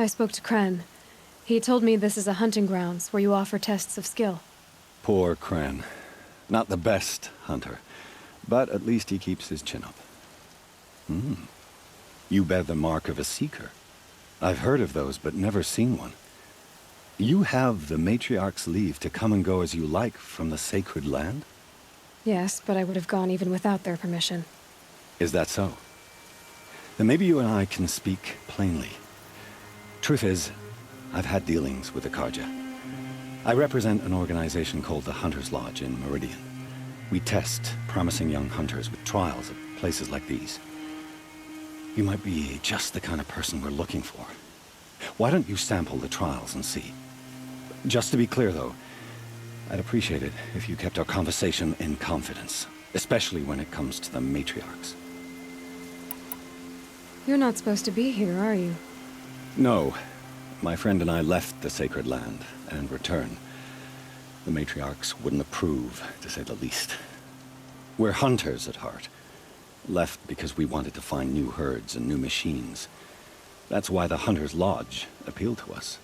I spoke to Kren. He told me this is a hunting grounds where you offer tests of skill. Poor Kren. Not the best hunter, but at least he keeps his chin up. You bear the mark of a seeker. I've heard of those, but never seen one. You have the Matriarch's leave to come and go as you like from the sacred land? Yes, but I would have gone even without their permission. Is that so? Then maybe you and I can speak plainly. Truth is, I've had dealings with the Karja. I represent an organization called the Hunter's Lodge in Meridian. We test promising young hunters with trials at places like these. You might be just the kind of person we're looking for. Why don't you sample the trials and see? Just to be clear, though, I'd appreciate it if you kept our conversation in confidence, especially when it comes to the matriarchs. You're not supposed to be here, are you? No. My friend and I left the sacred land and returned. The matriarchs wouldn't approve, to say the least. We're hunters at heart. Left because we wanted to find new herds and new machines. That's why the Hunter's Lodge appealed to us.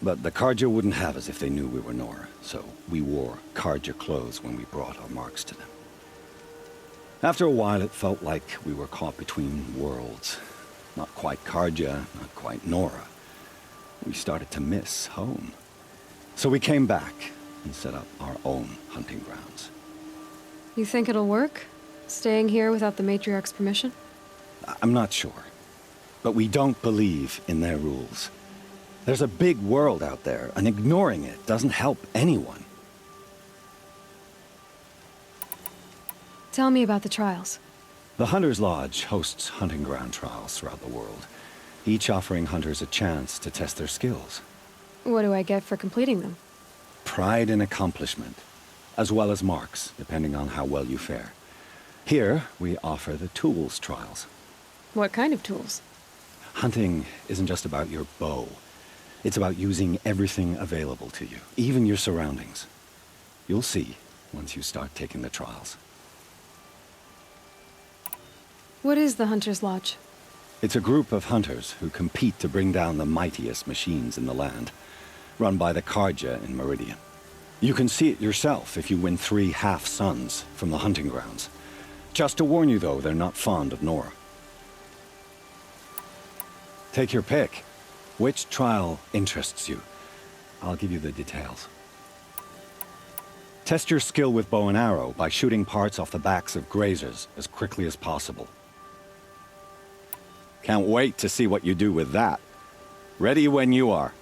But the Karja wouldn't have us if they knew we were Nora, so we wore Karja clothes when we brought our marks to them. After a while, it felt like we were caught between worlds. Not quite Karja, not quite Nora. We started to miss home. So we came back and set up our own hunting grounds. You think it'll work? Staying here without the Matriarch's permission? I'm not sure. But we don't believe in their rules. There's a big world out there, and ignoring it doesn't help anyone. Tell me about the trials. The Hunter's Lodge hosts hunting ground trials throughout the world, each offering hunters a chance to test their skills. What do I get for completing them? Pride in accomplishment, as well as marks, depending on how well you fare. Here, we offer the tools trials. What kind of tools? Hunting isn't just about your bow. It's about using everything available to you, even your surroundings. You'll see once you start taking the trials. What is the Hunter's Lodge? It's a group of hunters who compete to bring down the mightiest machines in the land, run by the Karja in Meridian. You can see it yourself if you win 3 half-suns from the hunting grounds. Just to warn you, though, they're not fond of Nora. Take your pick. Which trial interests you? I'll give you the details. Test your skill with bow and arrow by shooting parts off the backs of grazers as quickly as possible. Can't wait to see what you do with that. Ready when you are.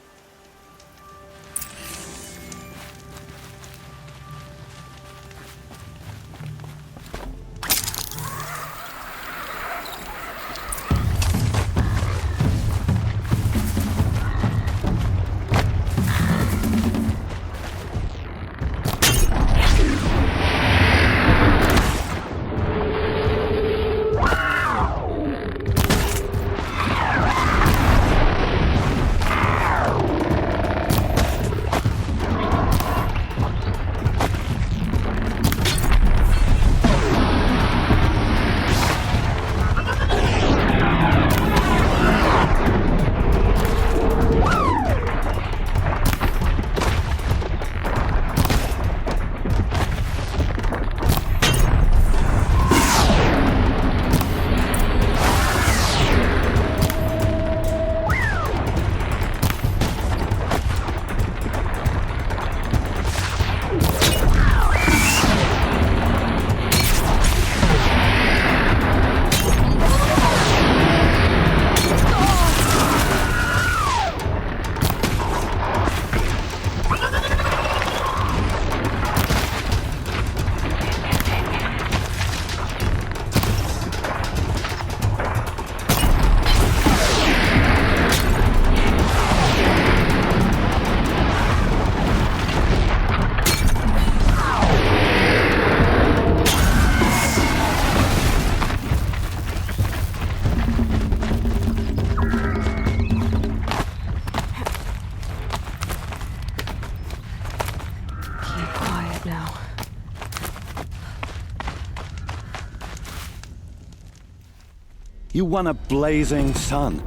You won a blazing sun.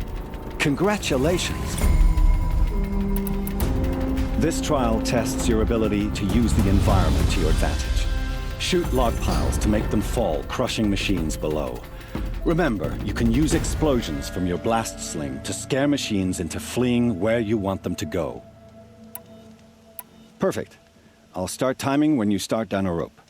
Congratulations! This trial tests your ability to use the environment to your advantage. Shoot log piles to make them fall, crushing machines below. Remember, you can use explosions from your blast sling to scare machines into fleeing where you want them to go. Perfect. I'll start timing when you start down a rope.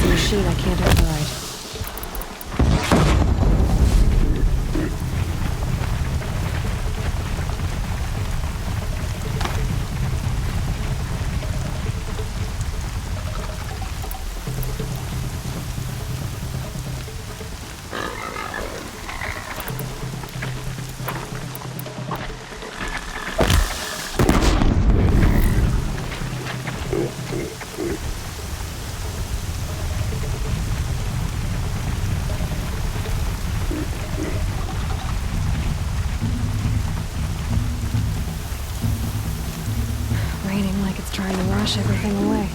Machine I can't override. Raining like it's trying to wash everything away.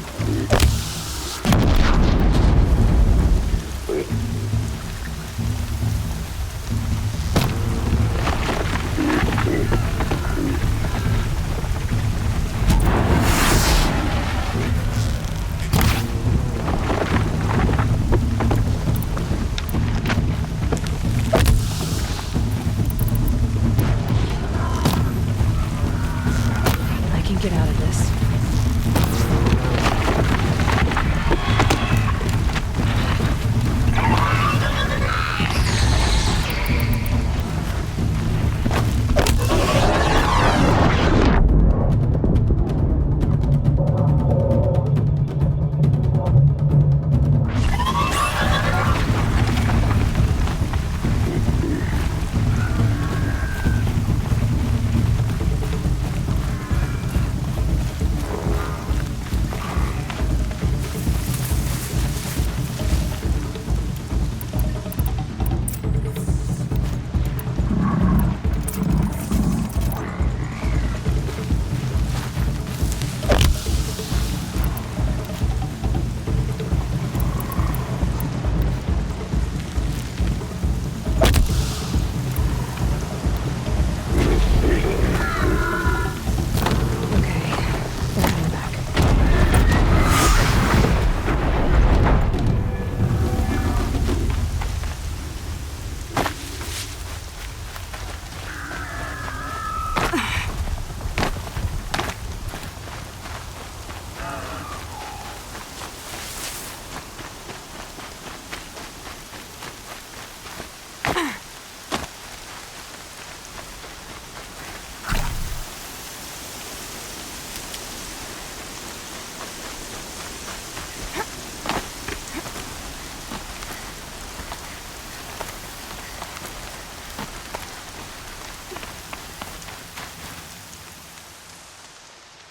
I can get out of this.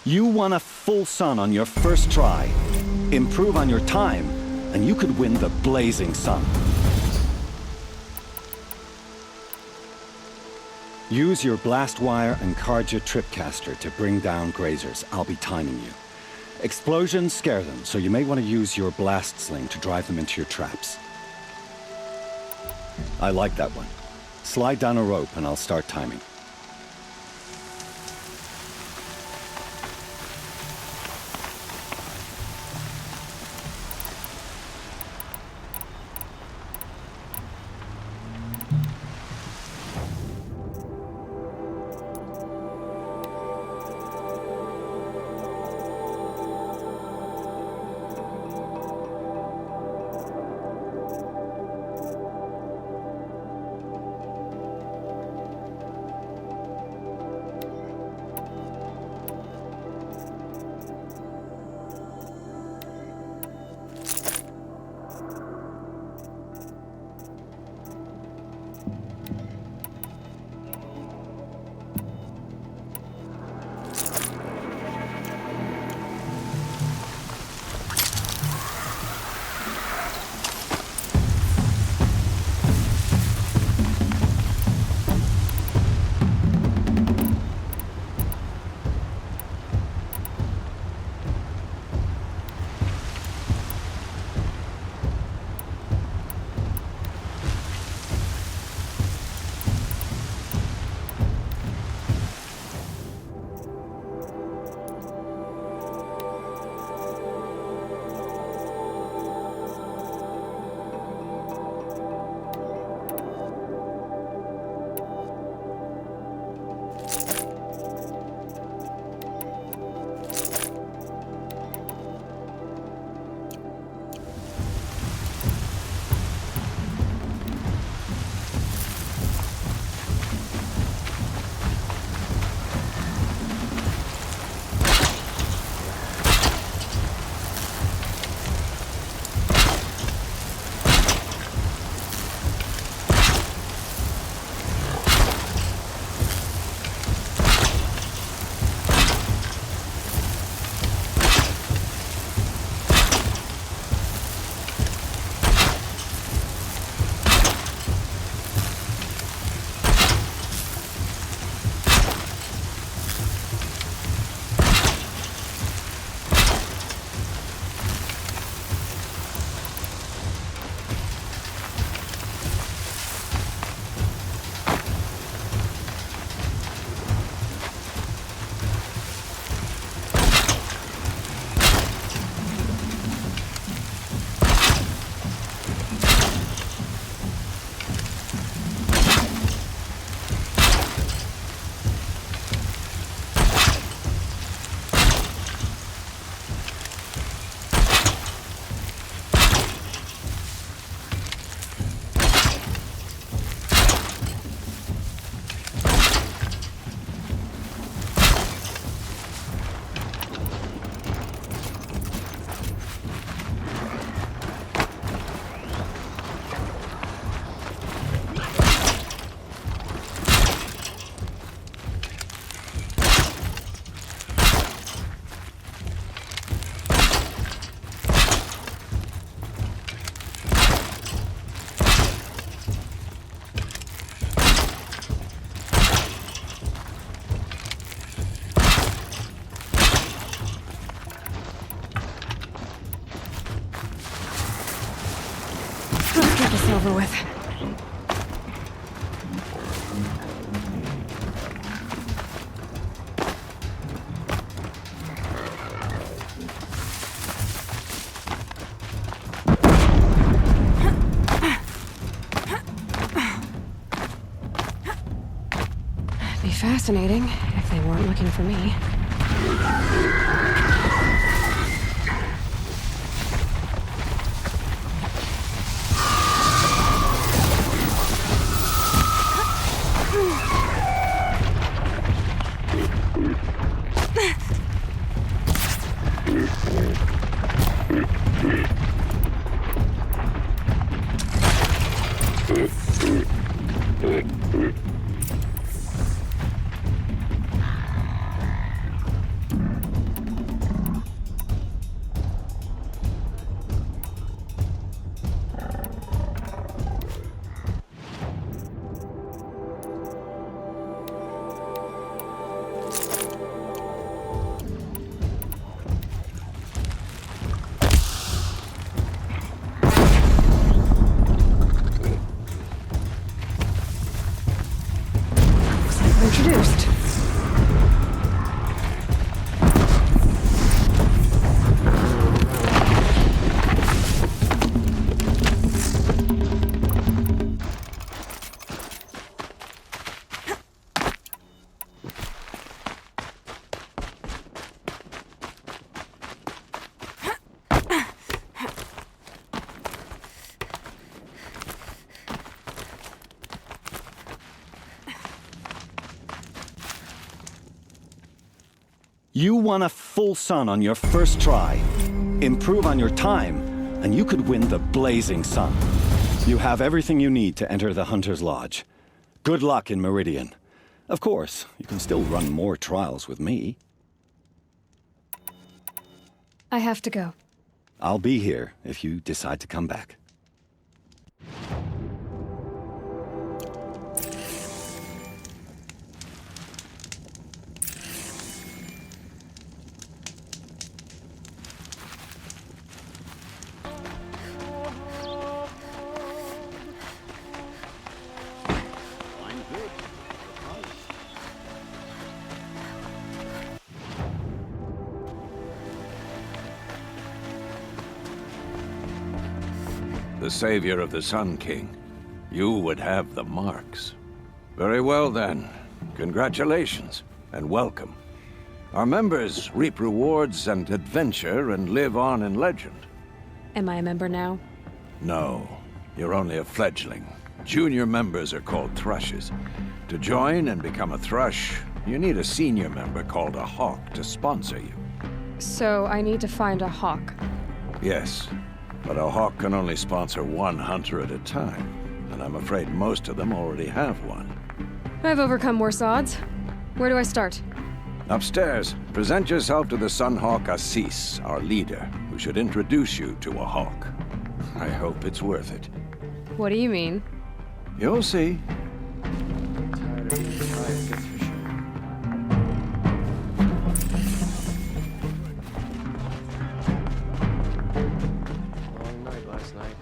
You won a full sun on your first try. Improve on your time, and you could win the Blazing Sun. Use your blast wire and Carja tripcaster to bring down grazers. I'll be timing you. Explosions scare them, so you may want to use your blast sling to drive them into your traps. I like that one. Slide down a rope and I'll start timing. over with. Be fascinating if they weren't looking for me. Introduced. You won a full sun on your first try. Improve on your time, and you could win the Blazing Sun. You have everything you need to enter the Hunter's Lodge. Good luck in Meridian. Of course, you can still run more trials with me. I have to go. I'll be here if you decide to come back. The savior of the Sun King. You would have the marks. Very well then. Congratulations, and welcome. Our members reap rewards and adventure and live on in legend. Am I a member now? No, you're only a fledgling. Junior members are called thrushes. To join and become a thrush, you need a senior member called a hawk to sponsor you. So I need to find a hawk. Yes, but a hawk can only sponsor one hunter at a time, and I'm afraid most of them already have one. I've overcome worse odds. Where do I start? Upstairs, present yourself to the Sunhawk Assis, our leader, who should introduce you to a hawk. I hope it's worth it. What do you mean? You'll see. Tired of being tired, that's for sure. Long night last night.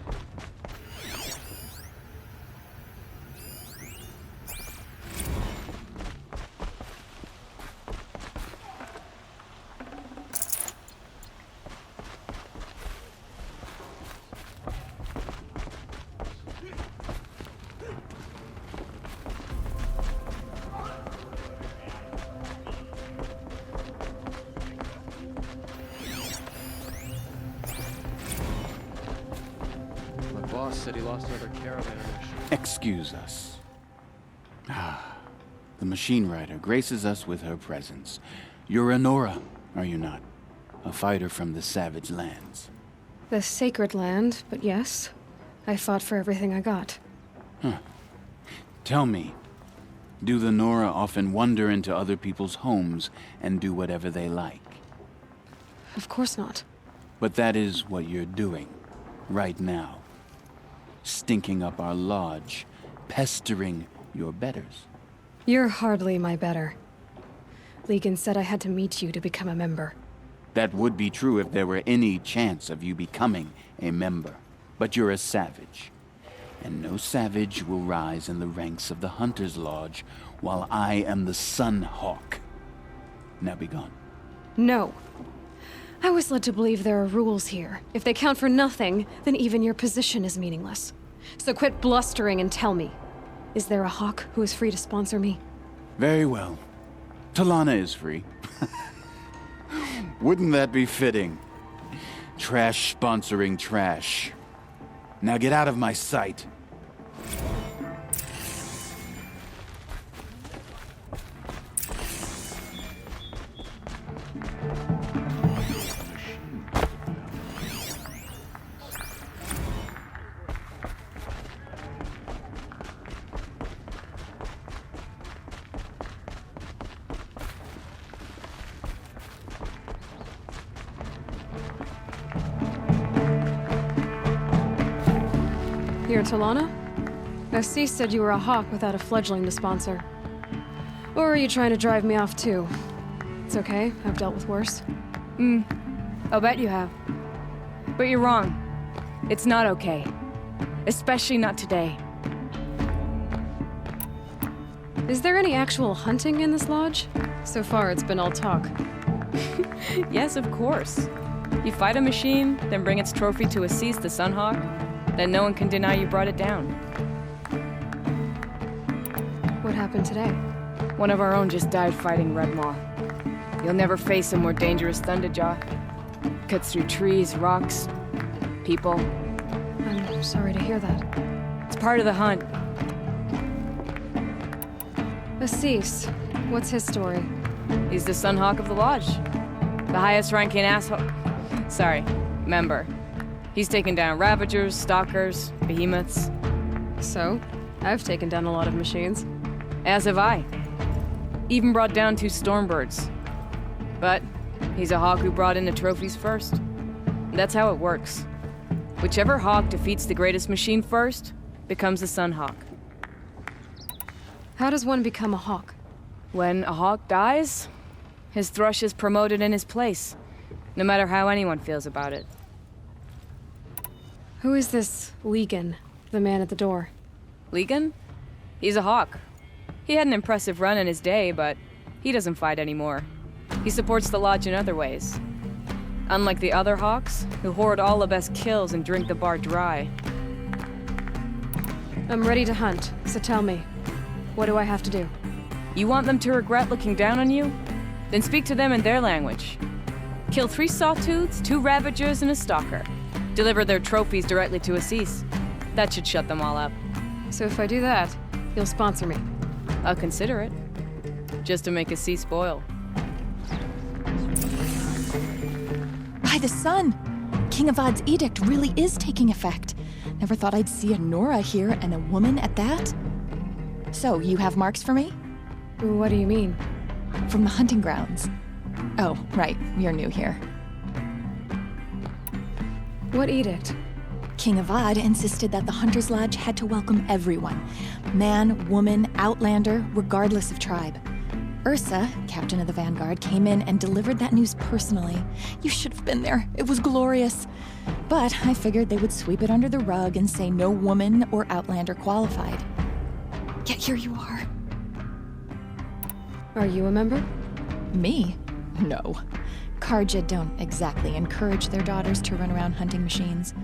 Boss said he lost another caravan mission. Excuse us. The machine rider graces us with her presence. You're a Nora, are you not? A fighter from the savage lands. The sacred land, but yes. I fought for everything I got. Tell me, do the Nora often wander into other people's homes and do whatever they like? Of course not. But that is what you're doing, right now. Stinking up our lodge, pestering your betters. You're hardly my better. Legan said I had to meet you to become a member. That would be true if there were any chance of you becoming a member. But you're a savage. And no savage will rise in the ranks of the Hunter's Lodge while I am the Sun Hawk. Now be gone. No. I was led to believe there are rules here. If they count for nothing, then even your position is meaningless. So quit blustering and tell me. Is there a Hawk who is free to sponsor me? Very well. Talana is free. Wouldn't that be fitting? Trash sponsoring trash. Now get out of my sight. Here, Talana? Assis said you were a Hawk without a fledgling to sponsor. Or are you trying to drive me off too? It's okay, I've dealt with worse. I'll bet you have. But you're wrong. It's not okay. Especially not today. Is there any actual hunting in this lodge? So far, it's been all talk. Yes, of course. You fight a machine, then bring its trophy to Assis the Sunhawk, then no one can deny you brought it down. What happened today? One of our own just died fighting Red Maw. You'll never face a more dangerous Thunderjaw. Cuts through trees, rocks, people. I'm sorry to hear that. It's part of the hunt. Assis, what's his story? He's the Sunhawk of the Lodge. The highest ranking member. He's taken down Ravagers, Stalkers, Behemoths. So, I've taken down a lot of machines. As have I. Even brought down 2 Stormbirds. But he's a Hawk who brought in the trophies first. That's how it works. Whichever Hawk defeats the greatest machine first becomes the Sunhawk. How does one become a Hawk? When a Hawk dies, his thrush is promoted in his place, no matter how anyone feels about it. Who is this Legan, the man at the door? Legan? He's a Hawk. He had an impressive run in his day, but he doesn't fight anymore. He supports the Lodge in other ways. Unlike the other Hawks, who hoard all the best kills and drink the bar dry. I'm ready to hunt, so tell me, what do I have to do? You want them to regret looking down on you? Then speak to them in their language. Kill 3 Sawtooths, 2 Ravagers, and a Stalker. Deliver their trophies directly to Assis. That should shut them all up. So if I do that, you'll sponsor me? I'll consider it. Just to make Assis spoil. By the sun! King Avad's edict really is taking effect. Never thought I'd see a Nora here, and a woman at that. So, you have marks for me? What do you mean? From the hunting grounds. Oh, right, you're new here. What edict? King Avad insisted that the Hunter's Lodge had to welcome everyone. Man, woman, outlander, regardless of tribe. Ursa, captain of the Vanguard, came in and delivered that news personally. You should have been there. It was glorious. But I figured they would sweep it under the rug and say no woman or outlander qualified. Yet here you are. Are you a member? Me? No. Karja don't exactly encourage their daughters to run around hunting machines.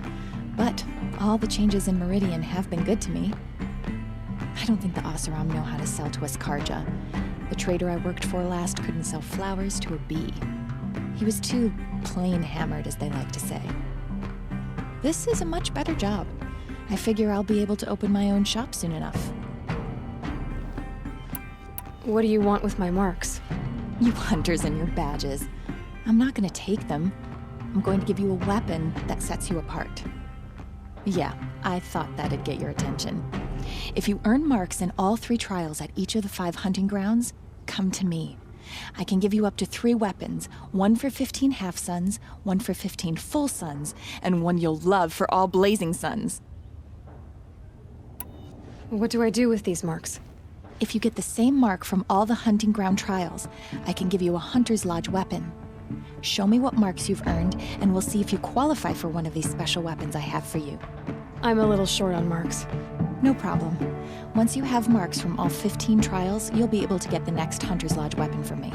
But all the changes in Meridian have been good to me. I don't think the Oseram know how to sell to us Karja. The trader I worked for last couldn't sell flowers to a bee. He was too plain hammered, as they like to say. This is a much better job. I figure I'll be able to open my own shop soon enough. What do you want with my marks? You hunters and your badges. I'm not gonna take them. I'm going to give you a weapon that sets you apart. Yeah, I thought that'd get your attention. If you earn marks in all 3 trials at each of the 5 hunting grounds, come to me. I can give you up to 3 weapons, 1 for 15 half-suns, 1 for 15 full suns, and 1 you'll love for all blazing suns. What do I do with these marks? If you get the same mark from all the hunting ground trials, I can give you a Hunter's Lodge weapon. Show me what marks you've earned, and we'll see if you qualify for one of these special weapons I have for you. I'm a little short on marks. No problem. Once you have marks from all 15 trials, you'll be able to get the next Hunter's Lodge weapon from me.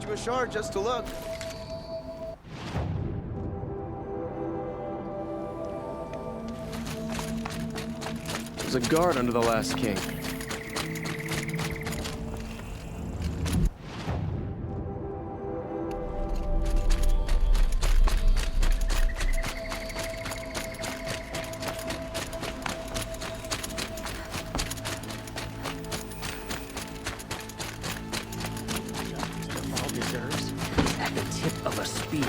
you ashore just to look. There's a guard under the last king. At the tip of a spear.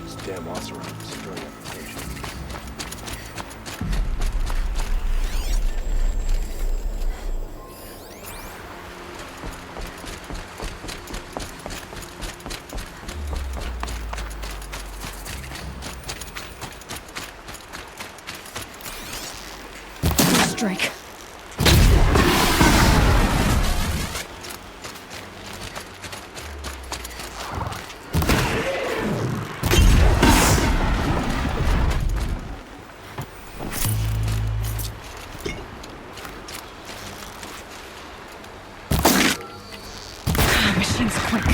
This damn Oseram is stirring up the tension. Strike. Machine's quick.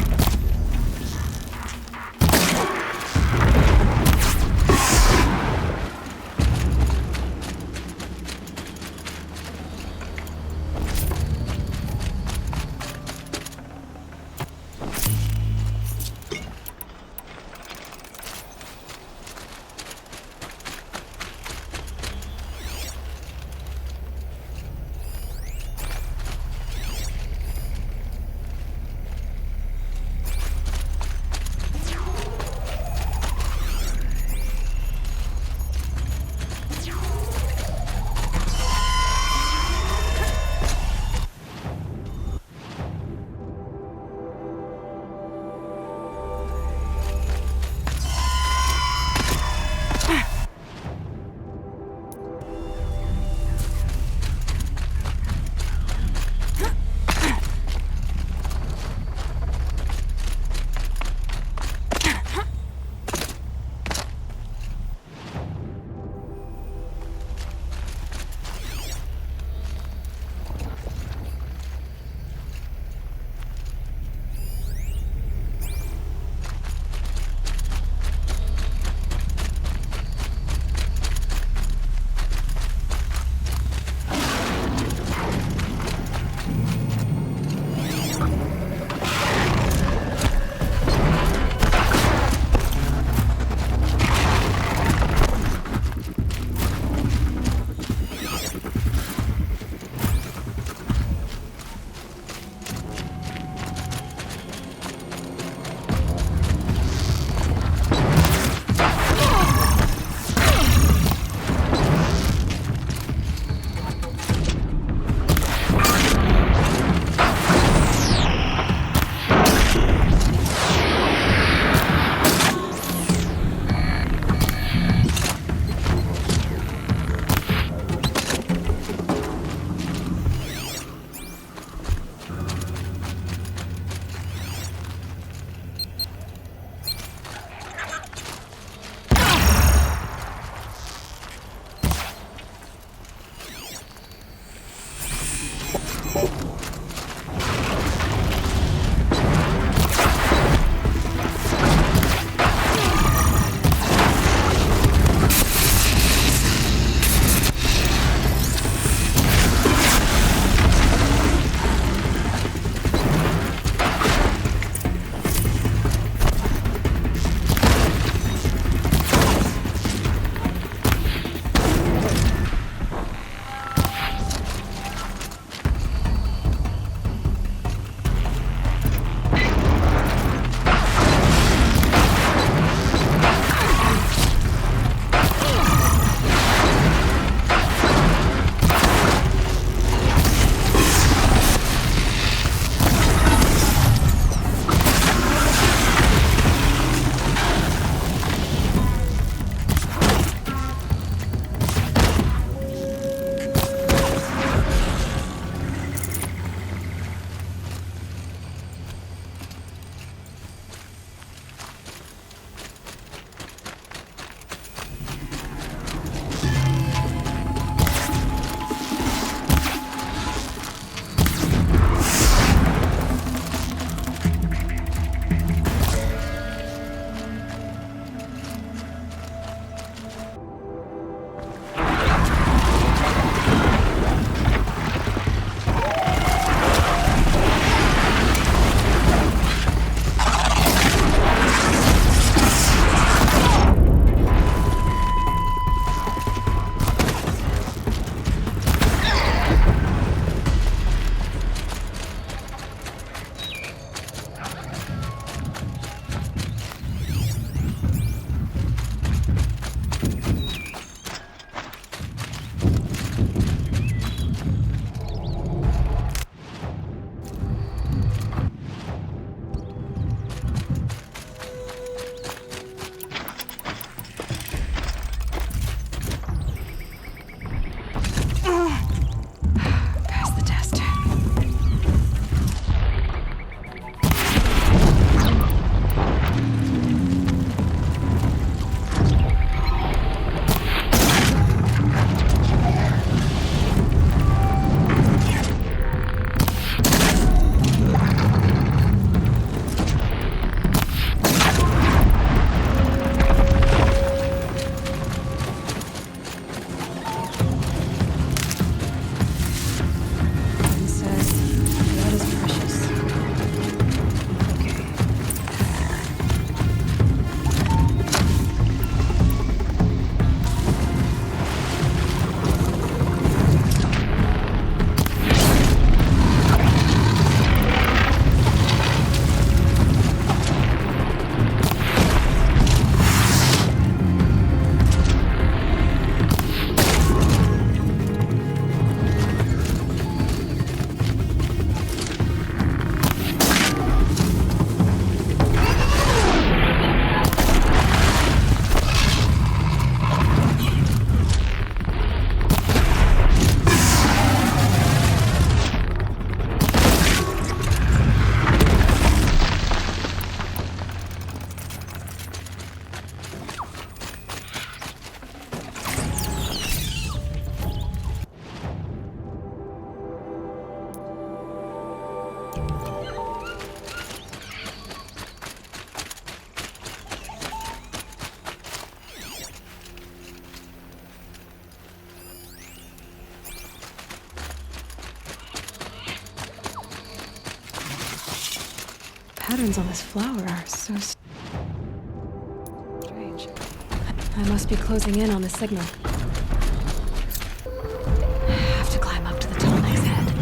patterns on this flower are so strange. I must be closing in on the signal. I have to climb up to the Tallneck's head.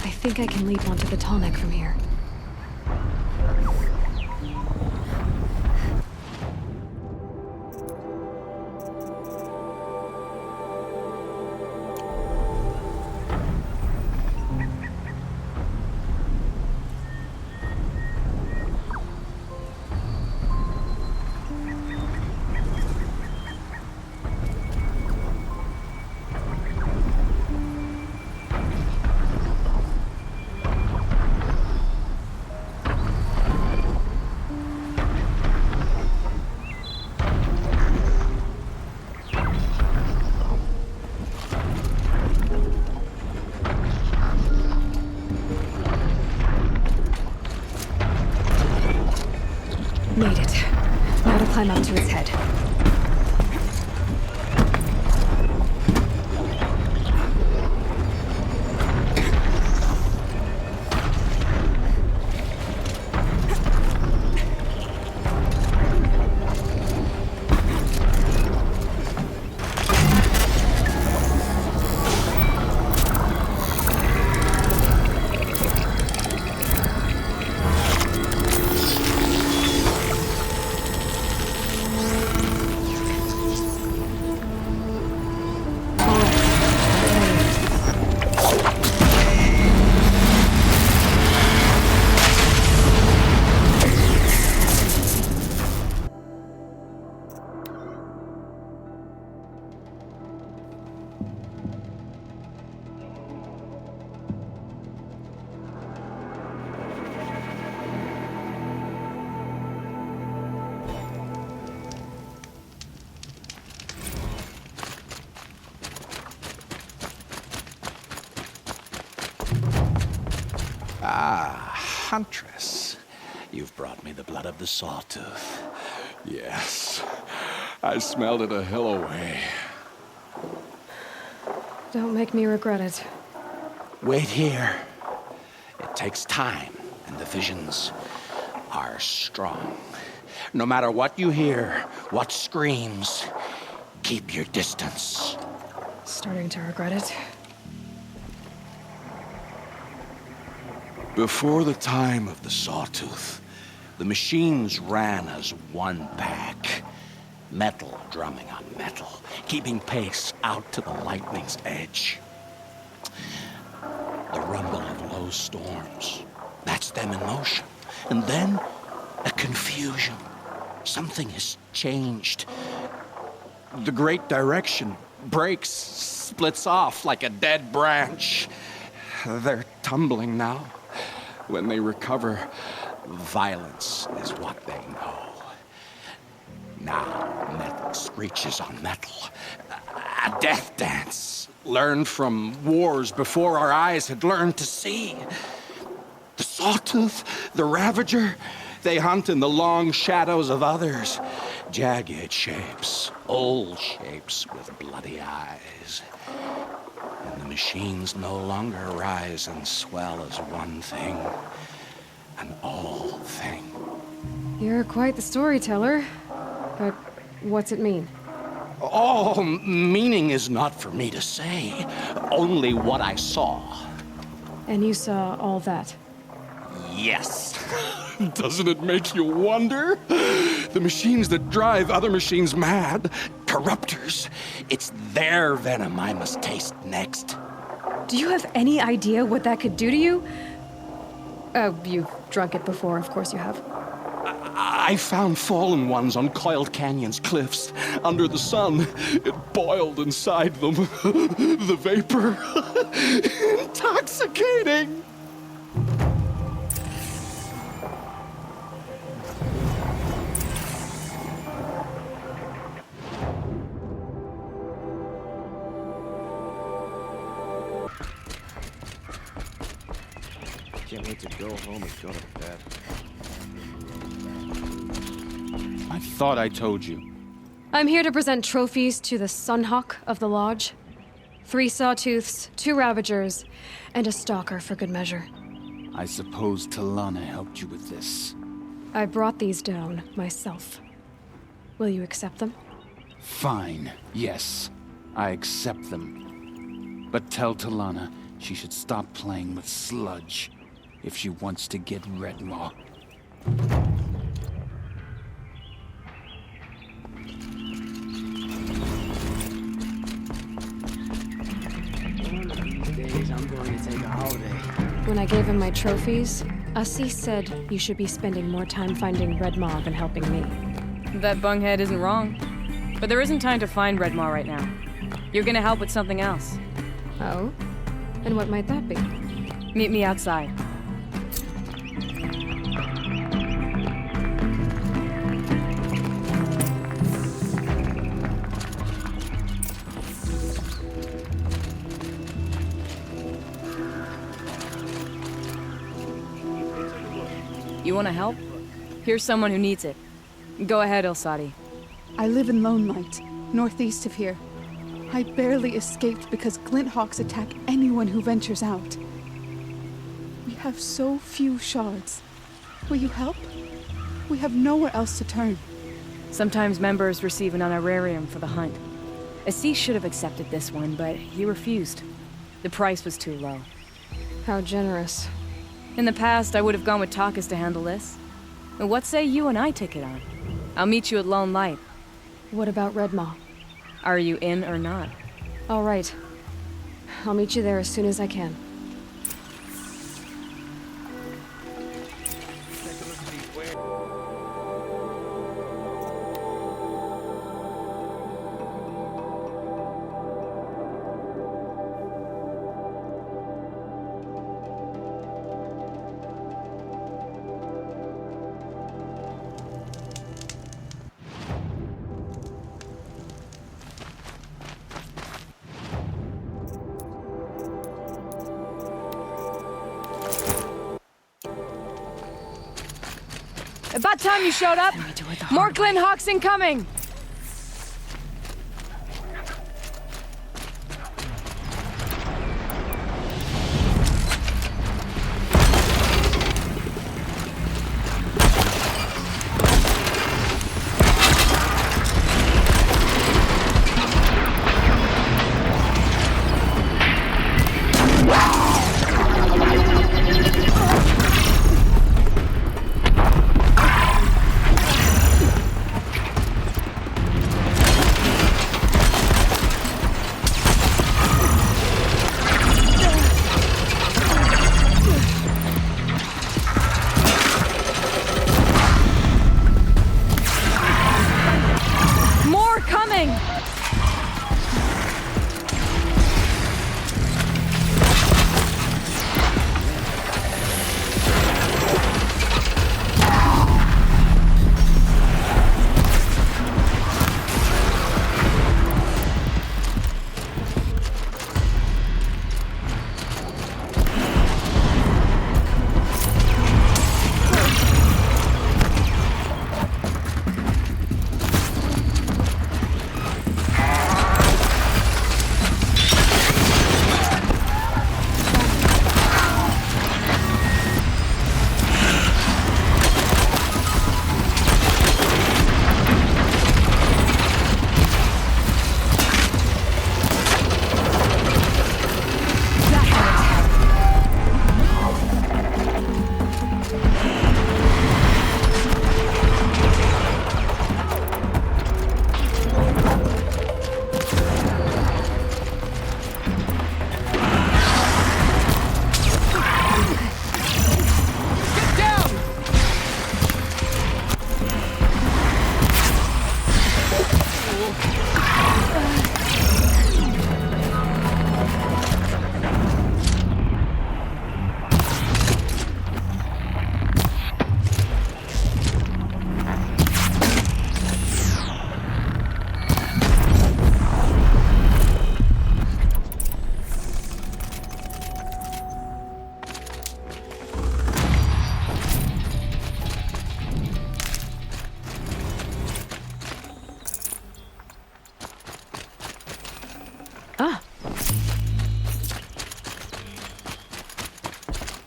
I think I can leap onto the Tallneck from here. Made it. Now to climb up to its head. Ah, Huntress. You've brought me the blood of the Sawtooth. Yes. I smelled it a hill away. Don't make me regret it. Wait here. It takes time, and the visions are strong. No matter what you hear, what screams, keep your distance. Starting to regret it. Before the time of the Sawtooth, the machines ran as one pack. Metal drumming on metal, keeping pace out to the lightning's edge. The rumble of low storms, that's them in motion. And then, a confusion. Something has changed. The great direction breaks, splits off like a dead branch. They're tumbling now. When they recover, violence is what they know. Now, metal screeches on metal. A death dance, learned from wars before our eyes had learned to see. The Sawtooth, the Ravager, they hunt in the long shadows of others. Jagged shapes, old shapes with bloody eyes. And the machines no longer rise and swell as one thing, an all thing. You're quite the storyteller. But what's it mean? Oh, meaning is not for me to say, only what I saw. And you saw all that? Yes. Doesn't it make you wonder? The machines that drive other machines mad, corruptors, it's their venom I must taste next. Do you have any idea what that could do to you? You've drunk it before, of course you have. I found fallen ones on Coiled Canyon's cliffs. Under the sun, it boiled inside them. The vapor. Intoxicating. Can't wait to go home and go to bed. I thought I told you. I'm here to present trophies to the Sunhawk of the Lodge. 3 Sawtooths, 2 Ravagers, and a Stalker for good measure. I suppose Talana helped you with this. I brought these down myself. Will you accept them? Fine, yes. I accept them. But tell Talana she should stop playing with sludge if she wants to get Redmaw. I'm going to take a holiday. When I gave him my trophies, Ussie said you should be spending more time finding Redmaw than helping me. That bunghead isn't wrong. But there isn't time to find Redmaw right now. You're gonna help with something else. Oh? And what might that be? Meet me outside. You wanna help? Here's someone who needs it. Go ahead, Ilsati. I live in Lone Light, northeast of here. I barely escaped because Glint Hawks attack anyone who ventures out. We have so few shards. Will you help? We have nowhere else to turn. Sometimes members receive an honorarium for the hunt. Assis should have accepted this one, but he refused. The price was too low. How generous. In the past, I would have gone with Takas to handle this. But what say you and I take it on? I'll meet you at Lone Light. What about Redmaw? Are you in or not? All right. I'll meet you there as soon as I can. About time you showed up! More Glint Hawks incoming!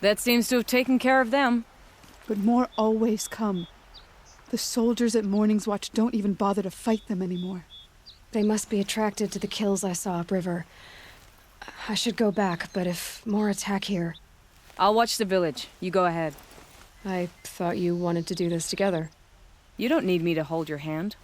That seems to have taken care of them. But more always come. The soldiers at Morning's Watch don't even bother to fight them anymore. They must be attracted to the kills I saw upriver. I should go back, but if more attack here... I'll watch the village. You go ahead. I thought you wanted to do this together. You don't need me to hold your hand.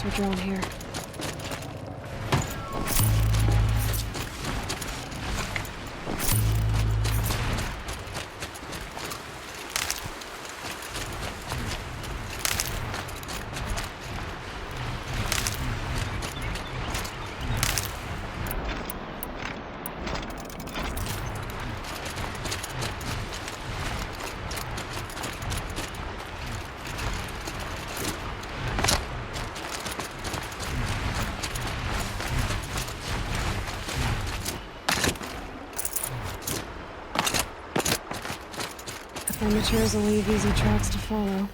We're drawn here. Amateurs will leave easy tracks to follow.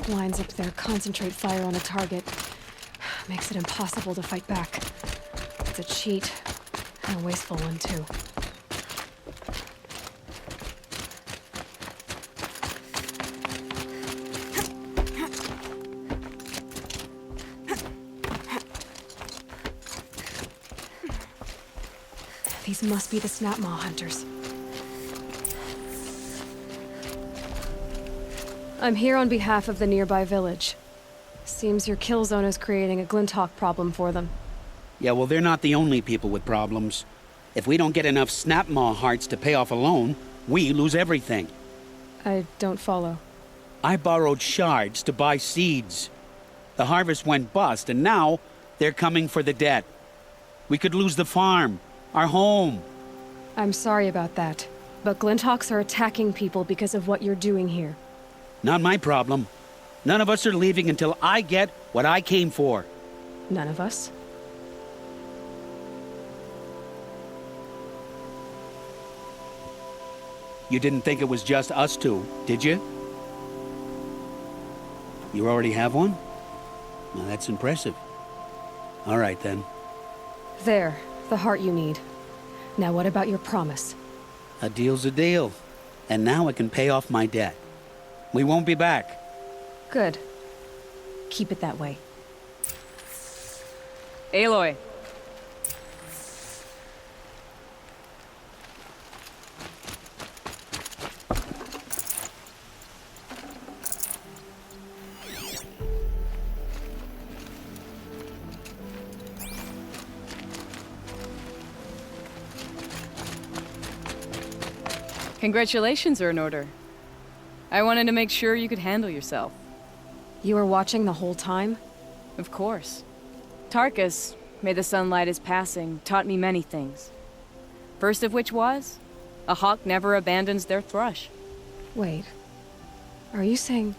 Lines up their concentrate fire on a target. Makes it impossible to fight back. It's a cheat, and a wasteful one, too. These must be the Snapmaw hunters. I'm here on behalf of the nearby village. Seems your kill zone is creating a Glinthawk problem for them. Yeah, well, they're not the only people with problems. If we don't get enough Snapmaw hearts to pay off a loan, we lose everything. I don't follow. I borrowed shards to buy seeds. The harvest went bust, and now they're coming for the debt. We could lose the farm, our home. I'm sorry about that, but Glinthawks are attacking people because of what you're doing here. Not my problem. None of us are leaving until I get what I came for. None of us? You didn't think it was just us two, did you? You already have one? Well, that's impressive. All right, then. There, the heart you need. Now what about your promise? A deal's a deal. And now I can pay off my debt. We won't be back. Good. Keep it that way. Aloy. Congratulations are in order. I wanted to make sure you could handle yourself. You were watching the whole time? Of course. Tarkus, may the sunlight is passing, taught me many things. First of which was, a hawk never abandons their thrush. Wait. Are you saying...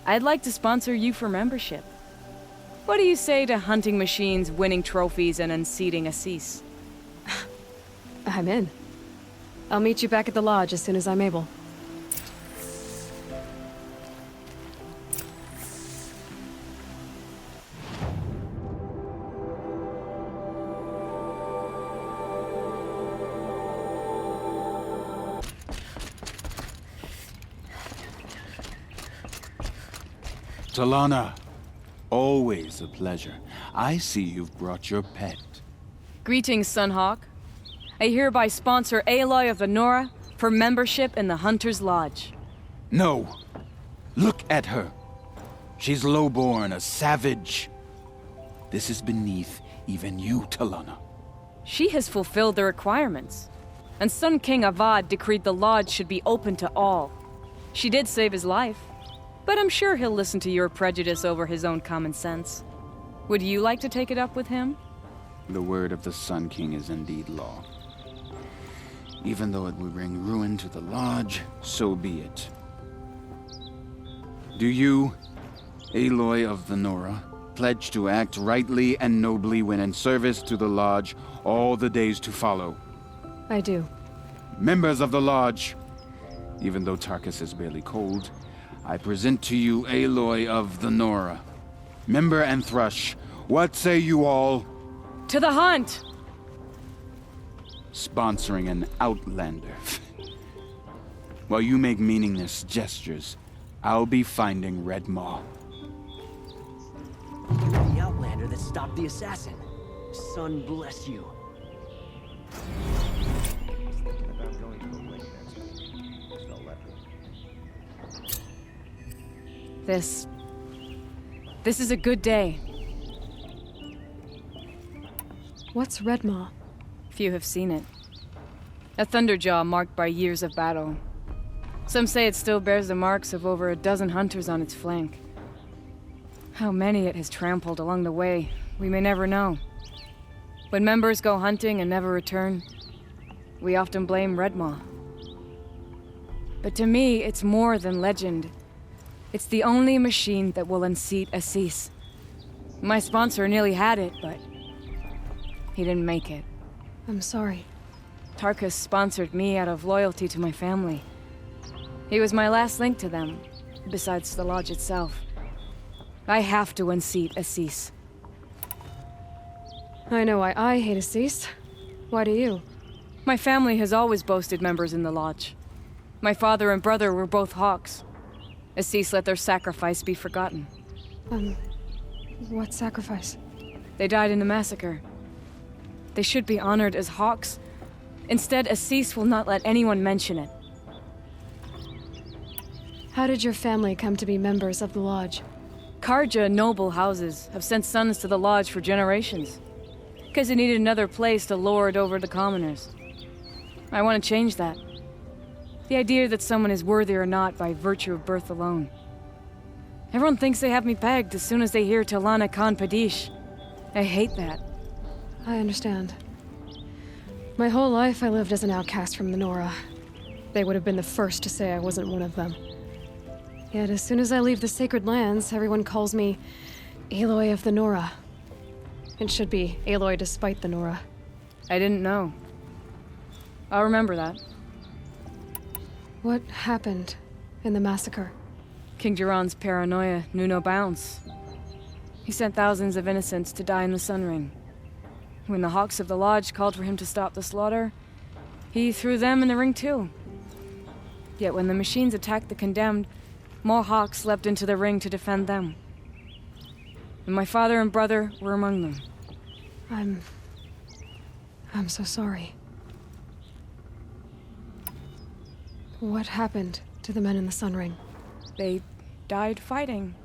I'd like to sponsor you for membership. What do you say to hunting machines, winning trophies, and unseating Assis? I'm in. I'll meet you back at the lodge as soon as I'm able. Talana, always a pleasure. I see you've brought your pet. Greetings, Sunhawk. I hereby sponsor Aloy of the Nora for membership in the Hunter's Lodge. No. Look at her. She's lowborn, a savage. This is beneath even you, Talana. She has fulfilled the requirements. And Sun King Avad decreed the lodge should be open to all. She did save his life. But I'm sure he'll listen to your prejudice over his own common sense. Would you like to take it up with him? The word of the Sun King is indeed law. Even though it would bring ruin to the lodge, so be it. Do you, Aloy of the Nora, pledge to act rightly and nobly when in service to the lodge all the days to follow? I do. Members of the lodge, even though Tarkus is barely cold, I present to you Aloy of the Nora. Member and Thrush, what say you all? To the hunt! Sponsoring an outlander. While you make meaningless gestures, I'll be finding Red Maw. You're the outlander that stopped the assassin. Sun bless you. Thinking about going to the lake next week. Just don't let me. This is a good day. What's Red Maw? Few have seen it. A thunderjaw marked by years of battle. Some say it still bears the marks of over a dozen hunters on its flank. How many it has trampled along the way, we may never know. When members go hunting and never return, we often blame Red Maw. But to me, it's more than legend. It's the only machine that will unseat Assis. My sponsor nearly had it, but he didn't make it. I'm sorry. Tarkus sponsored me out of loyalty to my family. He was my last link to them, besides the lodge itself. I have to unseat Assis. I know why I hate Assis. Why do you? My family has always boasted members in the Lodge. My father and brother were both Hawks. Assis let their sacrifice be forgotten. What sacrifice? They died in a massacre. They should be honored as Hawks. Instead, Assis will not let anyone mention it. How did your family come to be members of the Lodge? Karja noble houses have sent sons to the Lodge for generations. Because they needed another place to lord over the commoners. I want to change that. The idea that someone is worthy or not by virtue of birth alone. Everyone thinks they have me pegged as soon as they hear Talana Khan Padish. I hate that. I understand. My whole life I lived as an outcast from the Nora. They would have been the first to say I wasn't one of them. Yet as soon as I leave the sacred lands, everyone calls me Aloy of the Nora. It should be Aloy despite the Nora. I didn't know. I'll remember that. What happened in the massacre? King Jiran's paranoia knew no bounds. He sent thousands of innocents to die in the Sun Ring. When the Hawks of the Lodge called for him to stop the slaughter, he threw them in the ring too. Yet when the machines attacked the condemned, more Hawks leapt into the ring to defend them. And my father and brother were among them. I'm so sorry. What happened to the men in the Sun Ring? They died fighting.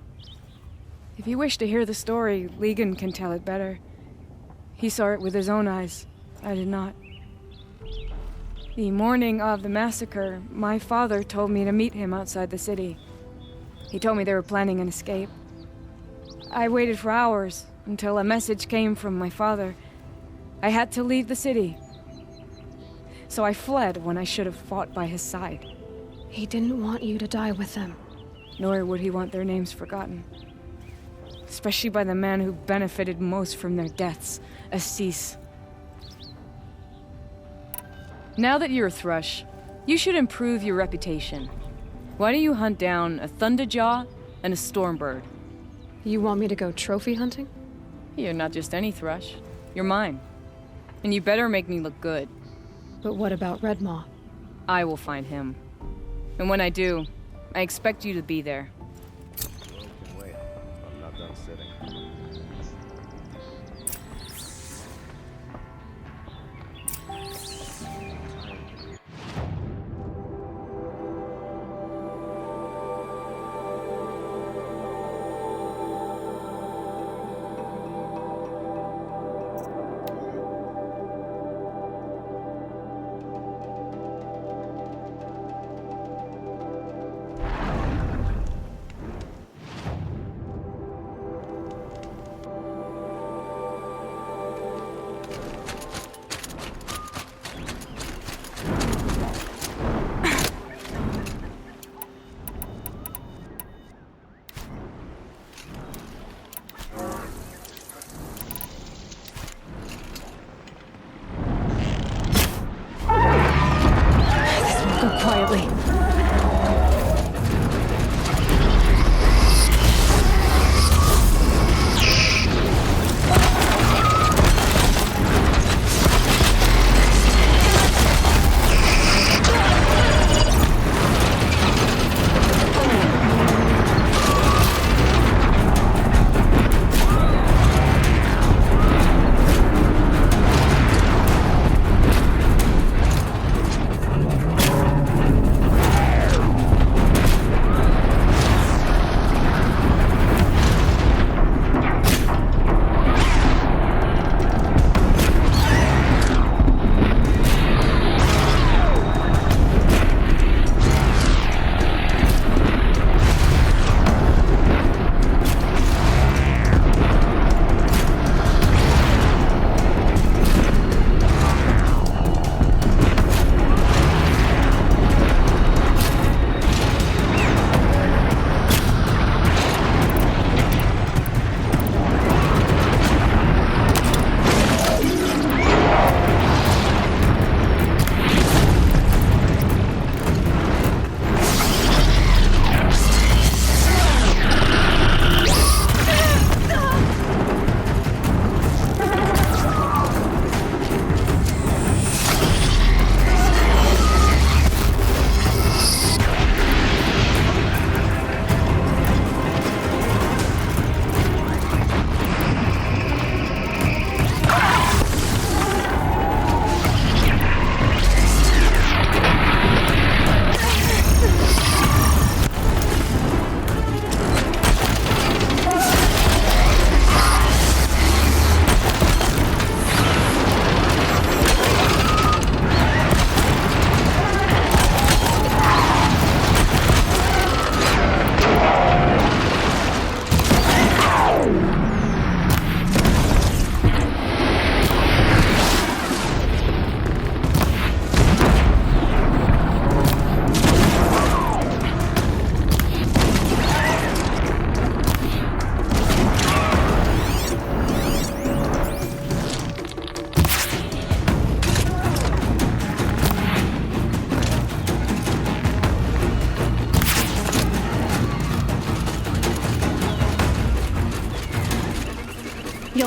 If you wish to hear the story, Legan can tell it better. He saw it with his own eyes. I did not. The morning of the massacre, my father told me to meet him outside the city. He told me they were planning an escape. I waited for hours until a message came from my father. I had to leave the city. So I fled when I should have fought by his side. He didn't want you to die with them. Nor would he want their names forgotten. Especially by the man who benefited most from their deaths, Assis. Now that you're a Thrush, you should improve your reputation. Why don't you hunt down a Thunderjaw and a Stormbird? You want me to go trophy hunting? You're not just any Thrush. You're mine. And you better make me look good. But what about Redmaw? I will find him. And when I do, I expect you to be there. Wait, I'm not done sitting. Quietly.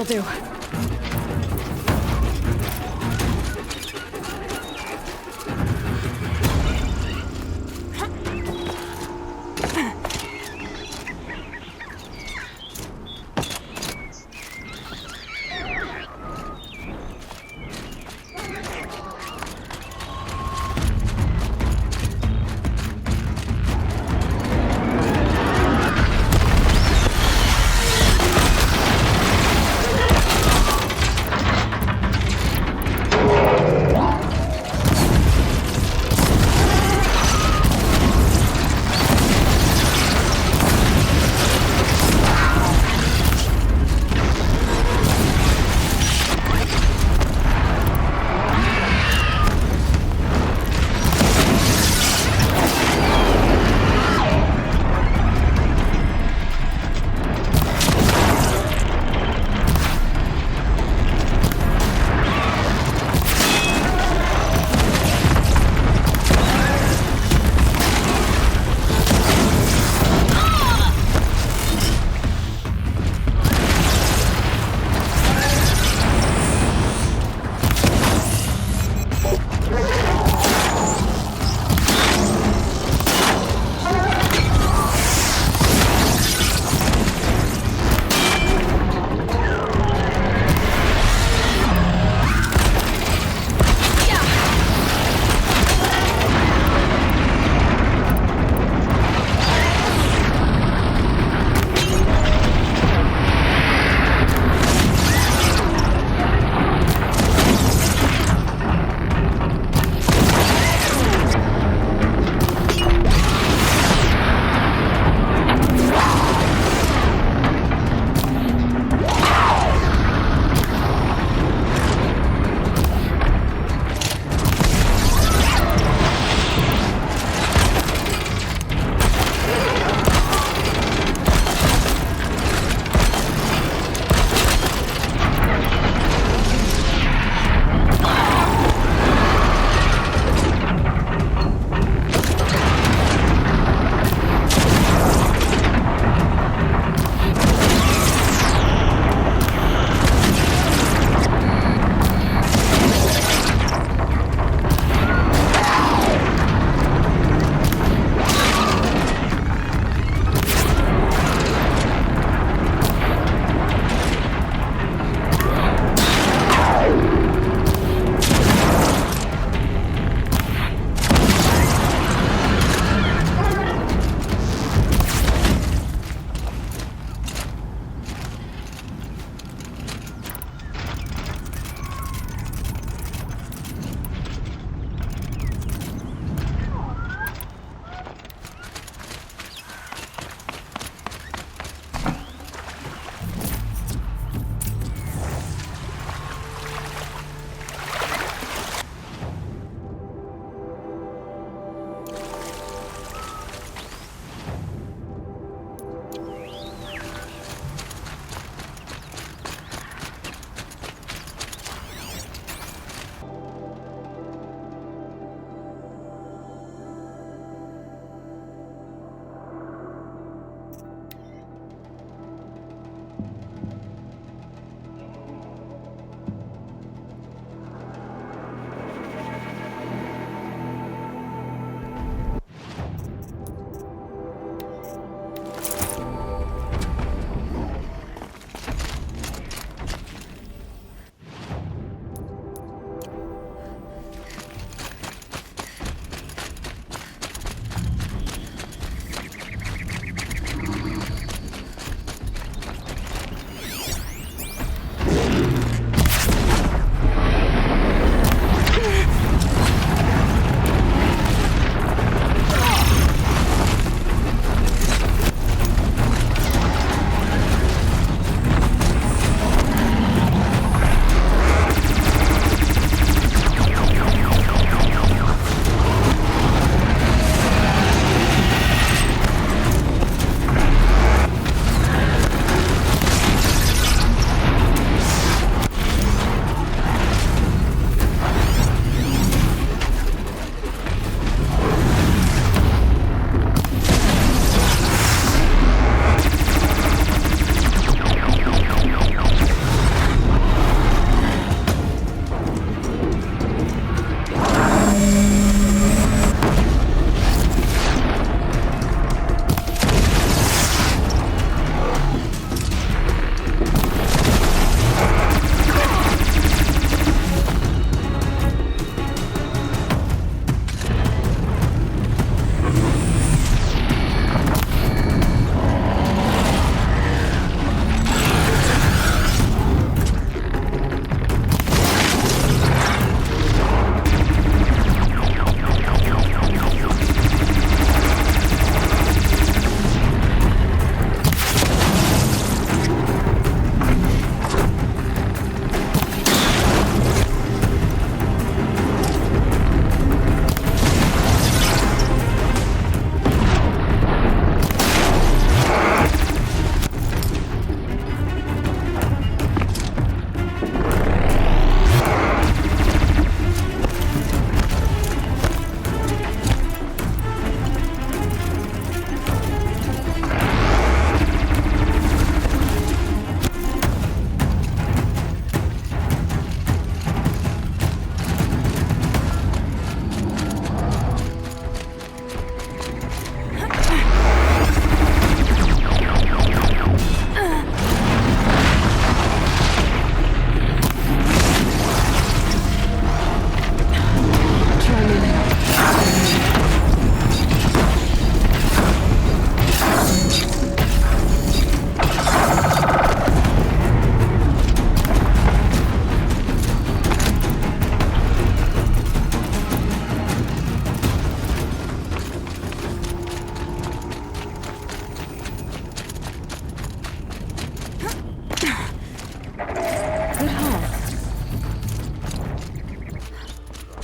That'll do.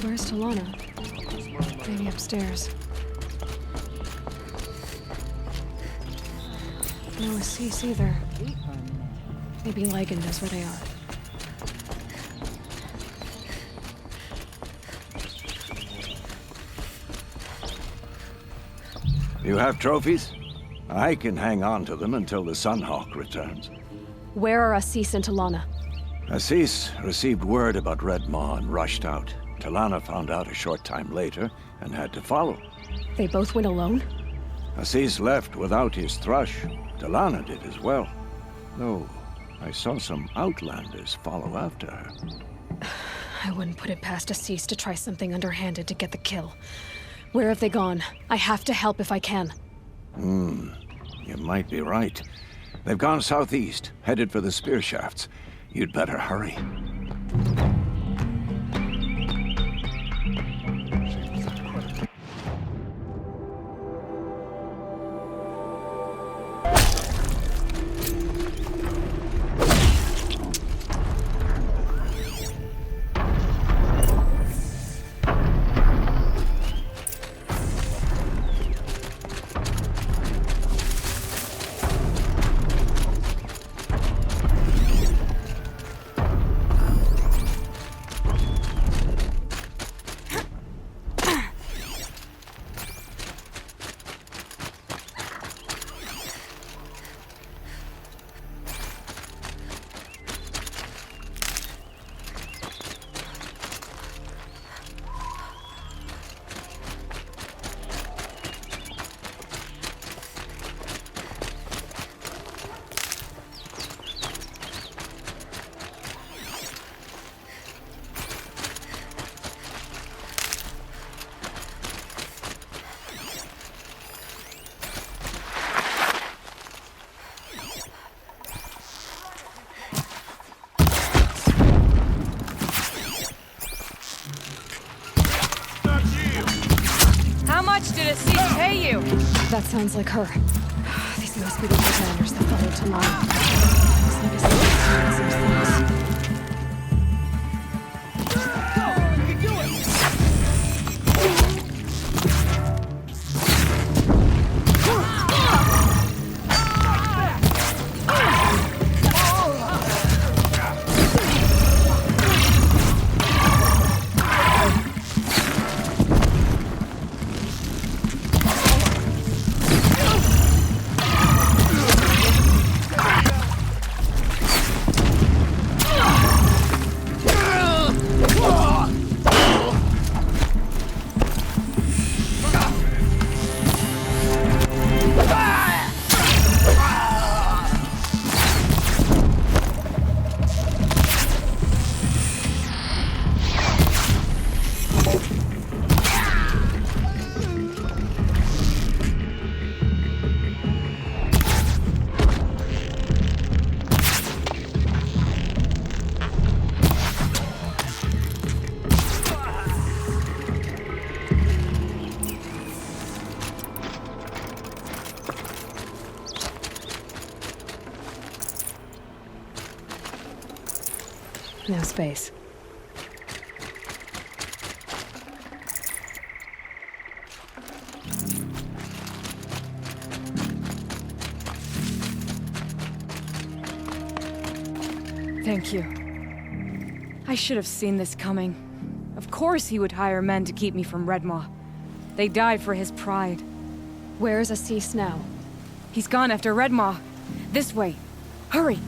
Where's Talana? Maybe upstairs. No Assis either. Maybe Lagan knows where they are. You have trophies? I can hang on to them until the Sunhawk returns. Where are Assis and Talana? Assis received word about Red Maw and rushed out. Talana found out a short time later and had to follow. They both went alone? Assis left without his thrush. Talana did as well. Though, I saw some outlanders follow after her. I wouldn't put it past Assis to try something underhanded to get the kill. Where have they gone? I have to help if I can. You might be right. They've gone southeast, headed for the spear shafts. You'd better hurry. That sounds like her. These must be the commanders that followed Talana. Looks like Assis is doing some things. No space. Thank you. I should have seen this coming. Of course he would hire men to keep me from Red Maw. They died for his pride. Where's Assis now? He's gone after Red Maw. This way. Hurry!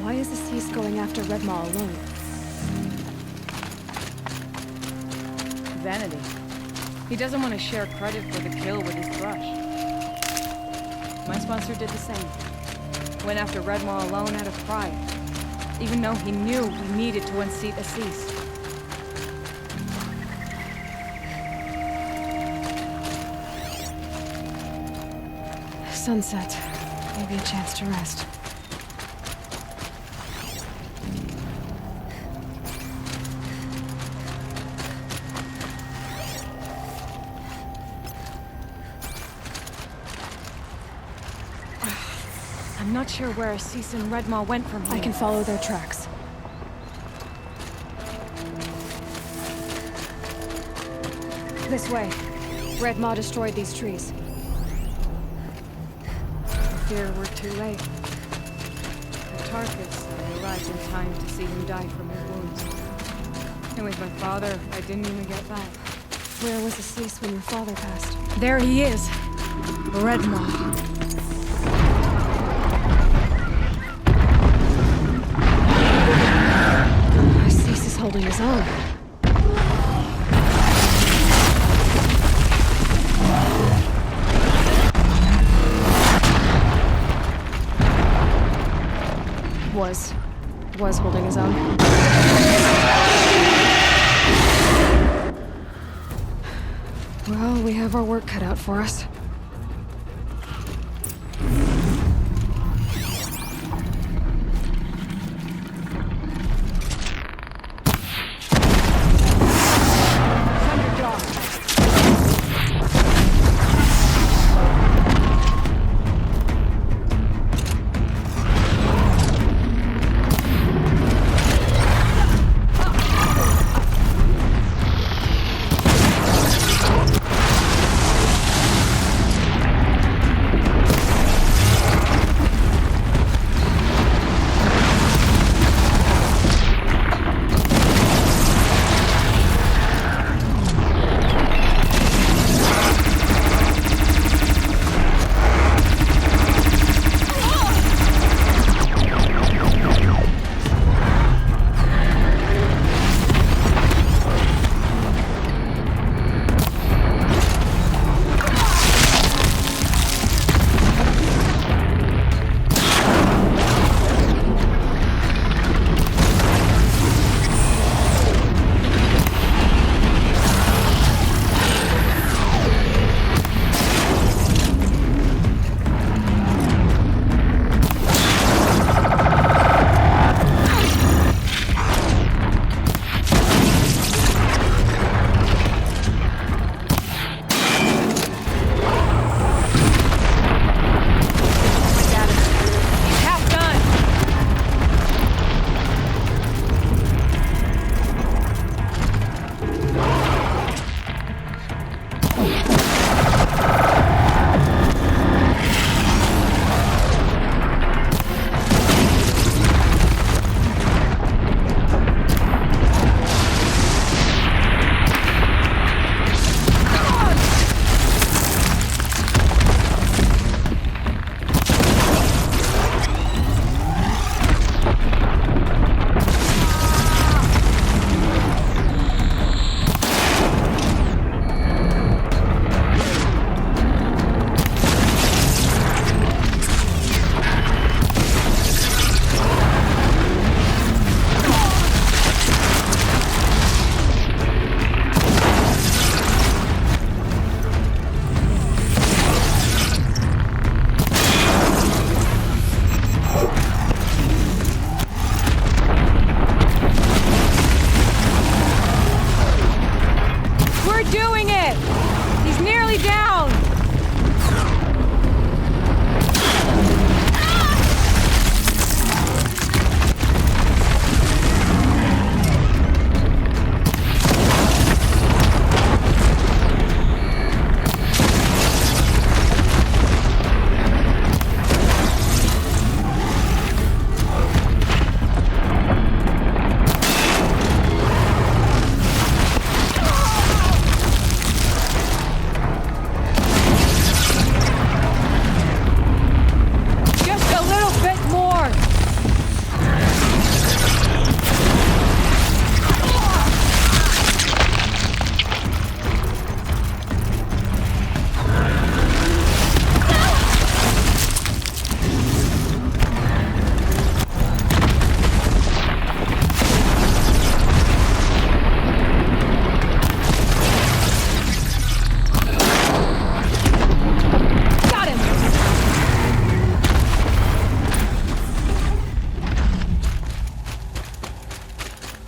Why is Assis going after Red Maw alone? Vanity. He doesn't want to share credit for the kill with his thrush. My sponsor did the same. Went after Red Maw alone out of pride. Even though he knew he needed to unseat Assis. Sunset. Maybe a chance to rest. I'm not sure where Assis and Red Maw went from here. I can follow their tracks. This way. Red Maw destroyed these trees. I fear we're too late. The Tarkus arrived in time to see him die from his wounds. And with my father, I didn't even get back. Where was Assis when your father passed? There he is. Red Maw. Assis is holding his own. Was holding his own. Well, we have our work cut out for us.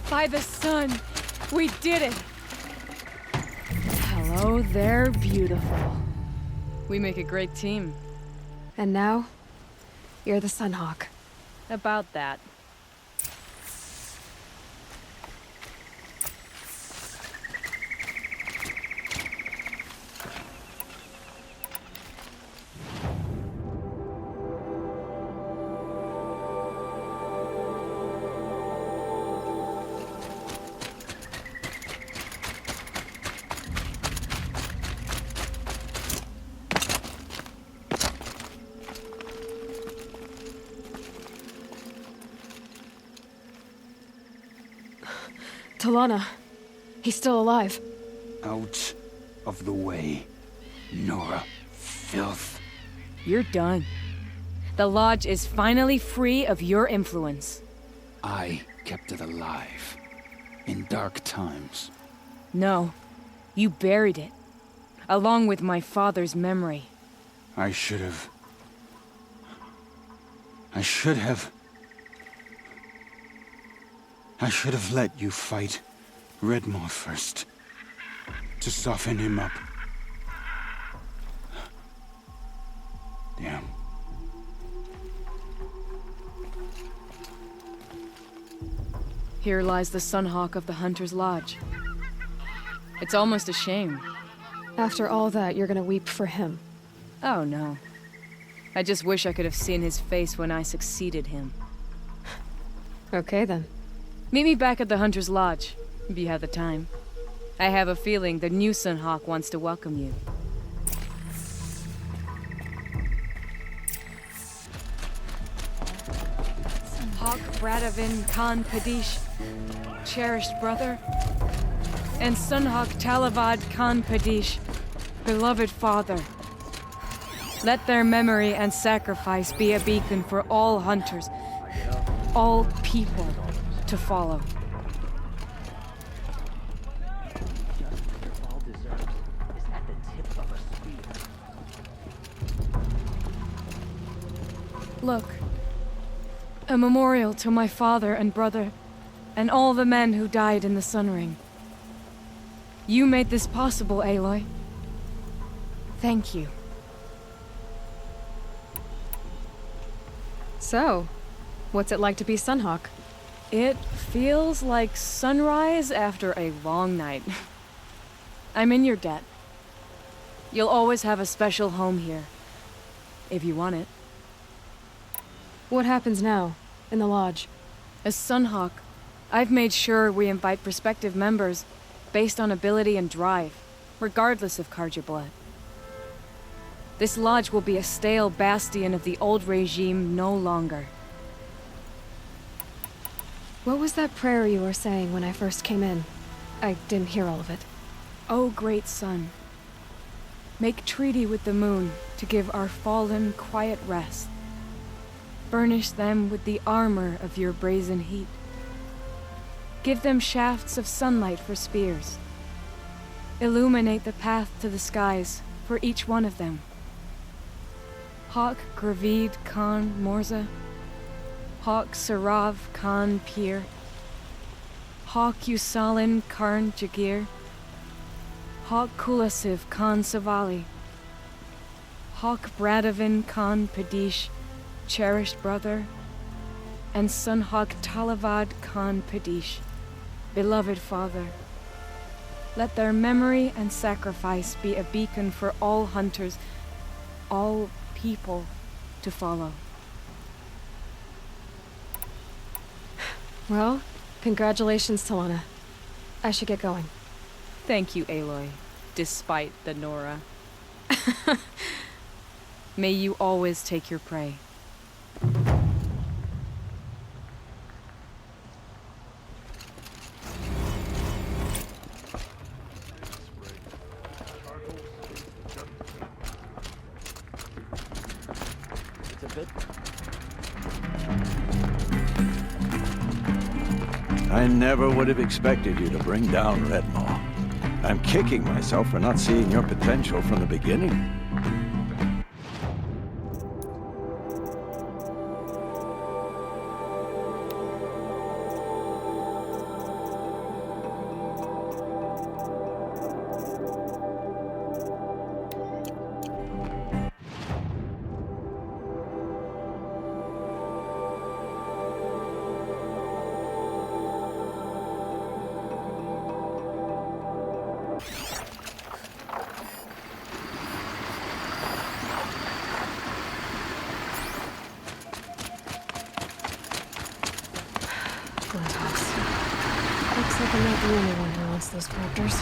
By the sun, we did it! Hello there, beautiful. We make a great team. And now, you're the Sunhawk. About that. Talana. He's still alive. Out of the way, Nora. Filth. You're done. The Lodge is finally free of your influence. I kept it alive. In dark times. No. You buried it. Along with my father's memory. I should have let you fight Redmore first. To soften him up. Damn. Here lies the Sunhawk of the Hunter's Lodge. It's almost a shame. After all that, you're gonna weep for him. Oh no. I just wish I could have seen his face when I succeeded him. Okay then. Meet me back at the Hunter's Lodge, if you have the time. I have a feeling the new Sunhawk wants to welcome you. Hawk Bradavin Khan Padish, cherished brother, and Sunhawk Talavad Khan Padish, beloved father. Let their memory and sacrifice be a beacon for all hunters, all people to follow. All deserves is at the tip of a spear. Look. A memorial to my father and brother, and all the men who died in the Sun Ring. You made this possible, Aloy. Thank you. So, what's it like to be Sunhawk? It feels like sunrise after a long night. I'm in your debt. You'll always have a special home here, if you want it. What happens now, in the Lodge? As Sunhawk, I've made sure we invite prospective members based on ability and drive, regardless of Carja blood. This Lodge will be a stale bastion of the old regime no longer. What was that prayer you were saying when I first came in? I didn't hear all of it. O great sun, make treaty with the moon to give our fallen quiet rest. Furnish them with the armor of your brazen heat. Give them shafts of sunlight for spears. Illuminate the path to the skies for each one of them. Hawk Gravid Khan Morza, Hawk Sarav Khan Pir, Hawk Usalin Karn Jagir, Hawk Kulasiv Khan Savali, Hawk Bradavin Khan Padish, cherished brother, and Sunhawk Talavad Khan Padish, beloved father. Let their memory and sacrifice be a beacon for all hunters, all people to follow. Well, congratulations, Talana. I should get going. Thank you, Aloy, despite the Nora. May you always take your prey. It's a bit. I never would have expected you to bring down Redmaw. I'm kicking myself for not seeing your potential from the beginning. Looks like I'm not the only one who wants those characters.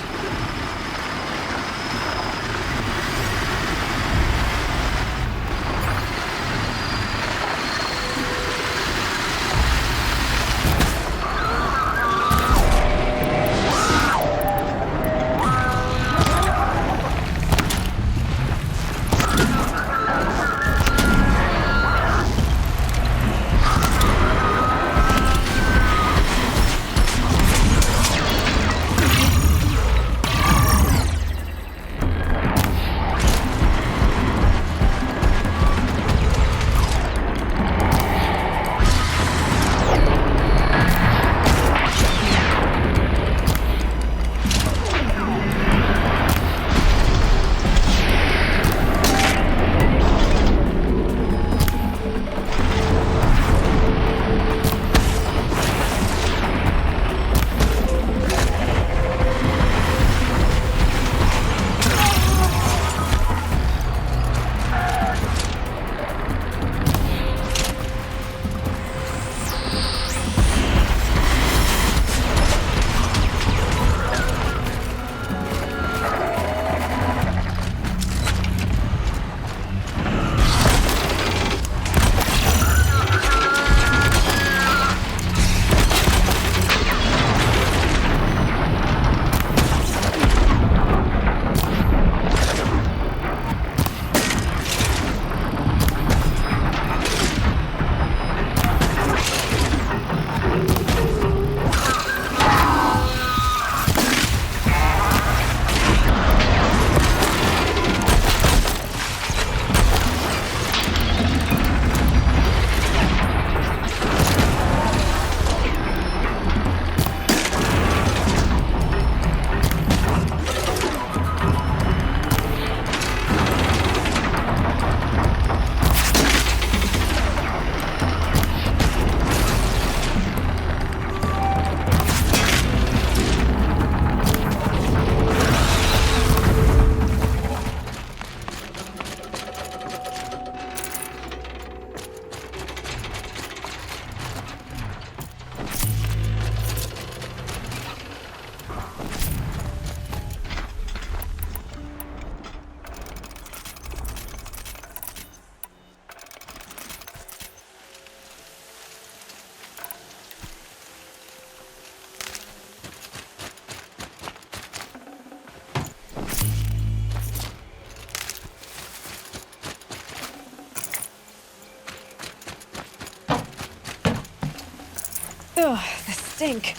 Ugh, the stink.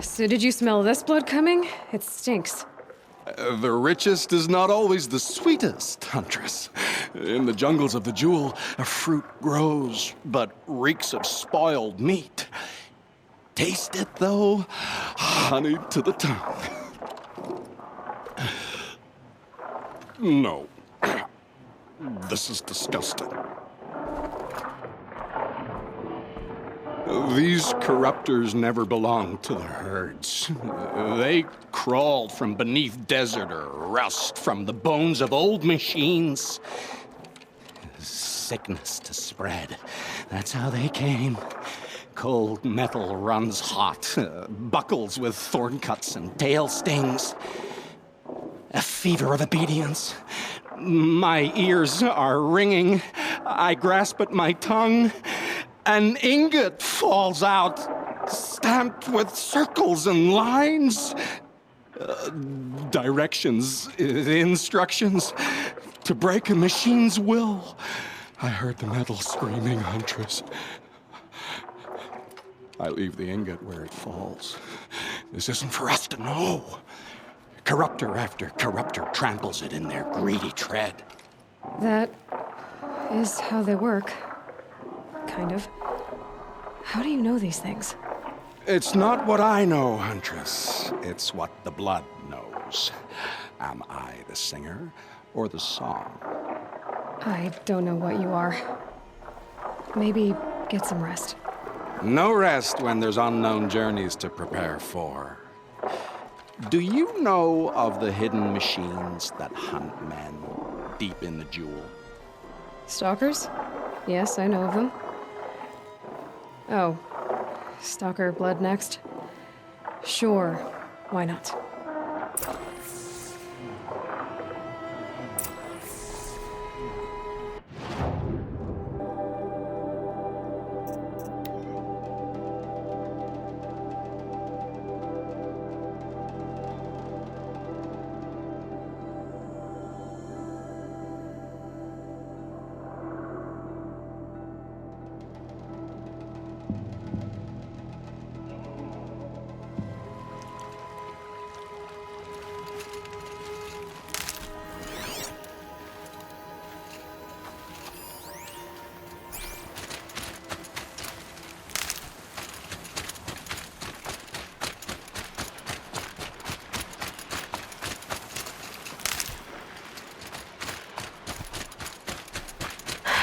So did you smell this blood coming? It stinks. The richest is not always the sweetest, Huntress. In the jungles of the Jewel, a fruit grows, but reeks of spoiled meat. Taste it, though, honey to the tongue. No. This is disgusting. These corruptors never belonged to the herds. They crawled from beneath desert or rust from the bones of old machines. Sickness to spread. That's how they came. Cold metal runs hot, buckles with thorn cuts and tail stings. A fever of obedience. My ears are ringing. I grasp at my tongue. An ingot falls out, stamped with circles and lines. Directions, instructions to break a machine's will. I heard the metal screaming, Huntress. I leave the ingot where it falls. This isn't for us to know. Corruptor after corruptor tramples it in their greedy tread. That is how they work. Kind of. How do you know these things? It's not what I know, Huntress. It's what the blood knows. Am I the singer or the song? I don't know what you are. Maybe get some rest. No rest when there's unknown journeys to prepare for. Do you know of the hidden machines that hunt men deep in the Jewel? Stalkers? Yes, I know of them. Oh, Stalker blood next? Sure, why not?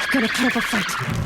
Gotta put up a fight.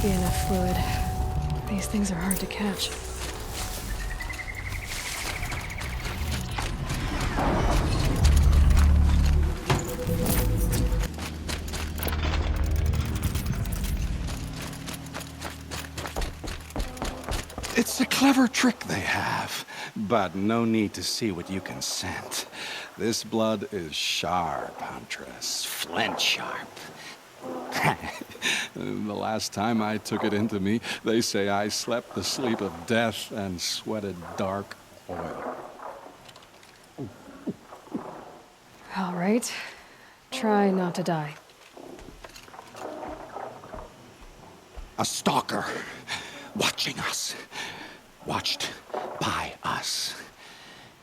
be enough fluid. These things are hard to catch. It's a clever trick they have, but no need to see what you can scent. This blood is sharp, Huntress. Flint sharp. The last time I took it into me, they say I slept the sleep of death and sweated dark oil. All right. Try not to die. A stalker watching us. Watched by us.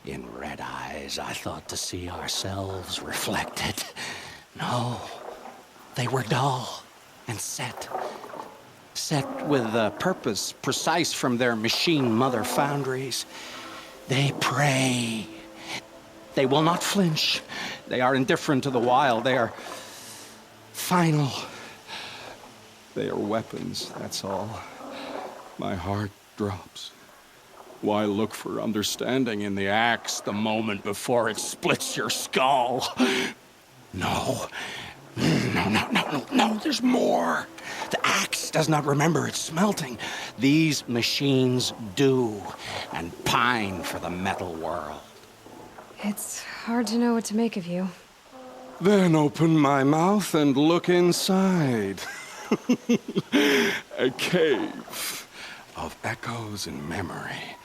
In red eyes, I thought to see ourselves reflected. No, they were dull and set. Set with a purpose precise from their machine mother foundries. They prey. They will not flinch. They are indifferent to the wild. They are final. They are weapons, that's all. My heart drops. Why look for understanding in the axe the moment before it splits your skull? No. No, there's more. The axe does not remember its smelting. These machines do, and pine for the metal world. It's hard to know what to make of you. Then open my mouth and look inside. A cave of echoes and memory,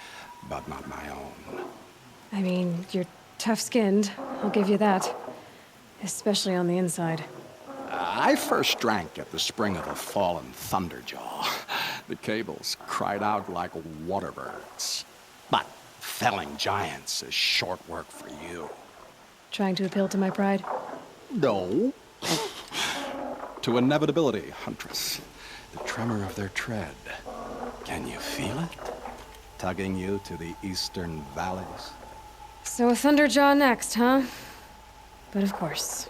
but not my own. I mean, you're tough-skinned, I'll give you that. Especially on the inside. I first drank at the spring of a fallen thunderjaw. The cables cried out like water birds. But felling giants is short work for you. Trying to appeal to my pride? No. To inevitability, Huntress. The tremor of their tread. Can you feel it? Tugging you to the eastern valleys? So a Thunderjaw next, huh? But of course.